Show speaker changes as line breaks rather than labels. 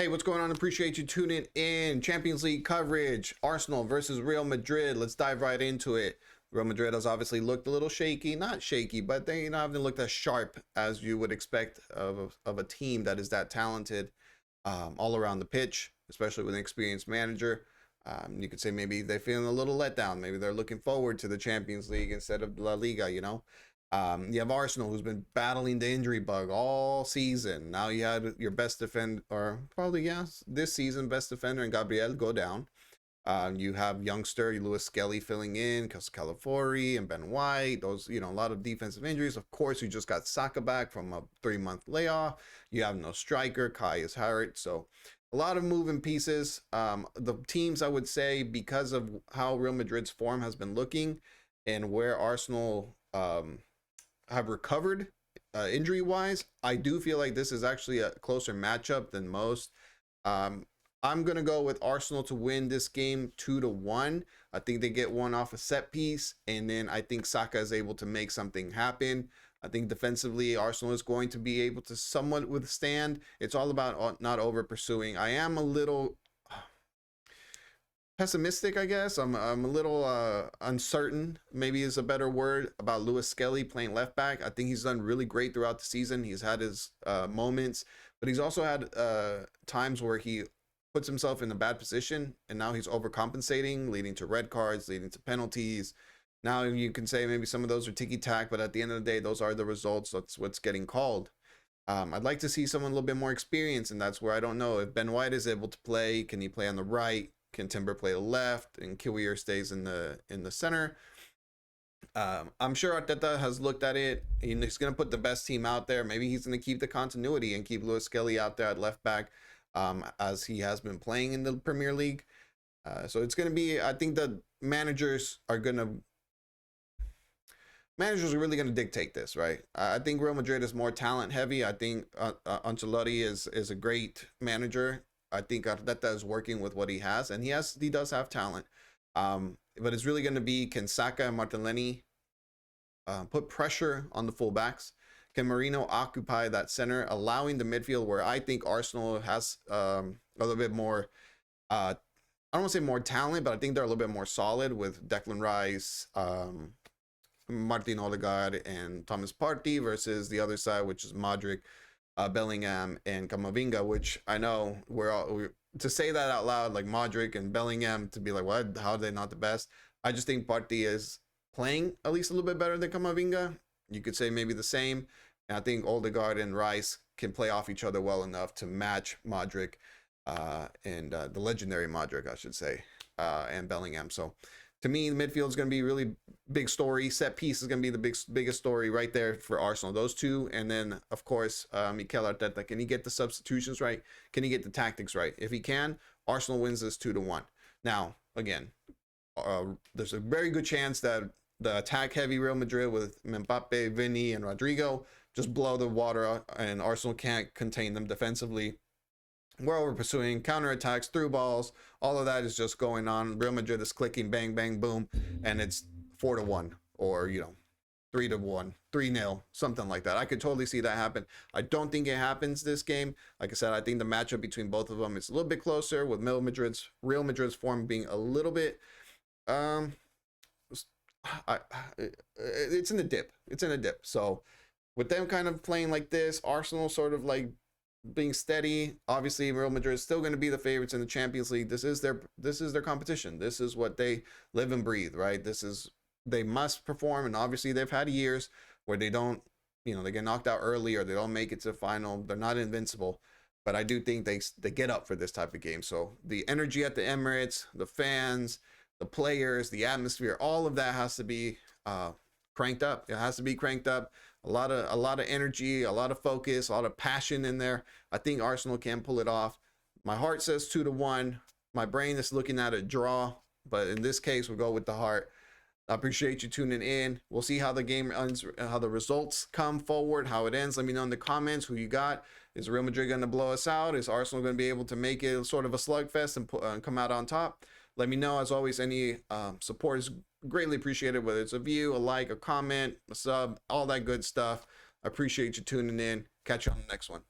Hey, what's going on? Appreciate you tuning in. Champions League coverage. Arsenal versus Real Madrid. Let's dive right into it. Real Madrid has obviously looked a little shaky. Not shaky, but they haven't looked as sharp as you would expect of a team that is that talented all around the pitch, especially with an experienced manager. You could say maybe they're feeling a little let down. Maybe they're looking forward to the Champions League instead of La Liga. You have Arsenal, who's been battling the injury bug all season. Now you had your best defender, or probably, yes, this season, best defender in Gabriel go down. You have youngster Lewis Skelly filling in, because Calafiori and Ben White. Those, a lot of defensive injuries. Of course, you just got Saka back from a 3-month layoff. You have no striker. Kai is hurt. So a lot of moving pieces. The teams, I would say, because of how Real Madrid's form has been looking and where Arsenal have recovered injury wise, I do feel like this is actually a closer matchup than most. I'm gonna go with Arsenal to win this game 2-1. I think they get one off a set piece, and then I think Saka is able to make something happen. I think defensively, Arsenal is going to be able to somewhat withstand. It's all about not over pursuing. I am a little pessimistic, I guess. I'm a little uncertain, maybe is a better word, about Lewis Skelly playing left back. I think he's done really great throughout the season. He's had his moments, but he's also had times where he puts himself in a bad position, and now he's overcompensating, leading to red cards, leading to penalties. Now you can say maybe some of those are ticky-tack, but at the end of the day, those are the results. That's what's getting called. I'd like to see someone a little bit more experienced, and that's where I don't know if Ben White is able to play. Can he play on the right? Can Timber play the left? And Kiwior stays in the center. I'm sure Arteta has looked at it. He's going to put the best team out there. Maybe he's going to keep the continuity and keep Lewis Skelly out there at left back, as he has been playing in the Premier League. So it's going to be, I think the managers are really going to dictate this, right? I think Real Madrid is more talent heavy. I think Ancelotti is a great manager. I think Arteta is working with what he has, and he does have talent. But it's really going to be, can Saka and Martinelli put pressure on the fullbacks? Can Marino occupy that center, allowing the midfield, where I think Arsenal has a little bit more, I don't want to say more talent, but I think they're a little bit more solid with Declan Rice, Martin Odegaard, and Thomas Partey, versus the other side, which is Modric, Bellingham, and Camavinga, which I know to say that out loud, like Modric and Bellingham, to be like, what? How are they not the best? I just think Partey is playing at least a little bit better than Camavinga. You could say maybe the same. And I think Odegaard and Rice can play off each other well enough to match Modric and the legendary Modric, I should say, and Bellingham. So to me, the midfield is going to be really big story. Set piece is going to be the biggest story right there for Arsenal. Those two, and then of course Mikel Arteta. Can he get the substitutions right? Can he get the tactics right? If he can, Arsenal wins this 2-1. Now, again, there's a very good chance that the attack-heavy Real Madrid with Mbappe, Vini, and Rodrigo just blow the water out, and Arsenal can't contain them defensively. We're over pursuing counterattacks, through balls. All of that is just going on. Real Madrid is clicking, bang, bang, boom, and it's 4-1, or 3-1, 3-0, something like that. I could totally see that happen. I don't think it happens this game. Like I said, I think the matchup between both of them is a little bit closer, with Real Madrid's form being a little bit it's in the dip. It's in a dip. So with them kind of playing like this, Arsenal sort of like being steady. Obviously, Real Madrid is still going to be the favorites in the Champions League. This is their competition. This is what they live and breathe, right? They must perform, and obviously they've had years where they don't, they get knocked out early, or they don't make it to the final. They're not invincible, but I do think they get up for this type of game. So the energy at the Emirates, the fans, the players, the atmosphere, all of that has to be cranked up. It has to be cranked up. A lot of energy, a lot of focus, a lot of passion in there. I think Arsenal can pull it off. My heart says 2-1. My brain is looking at a draw, but in this case, we'll go with the heart. I appreciate you tuning in. We'll see how the game ends, how the results come forward, how it ends. Let me know in the comments who you got. Is Real Madrid going to blow us out? Is Arsenal going to be able to make it sort of a slugfest and come out on top? Let me know. As always, any support is greatly appreciated, whether it's a view, a like, a comment, a sub, all that good stuff. I appreciate you tuning in. Catch you on the next one.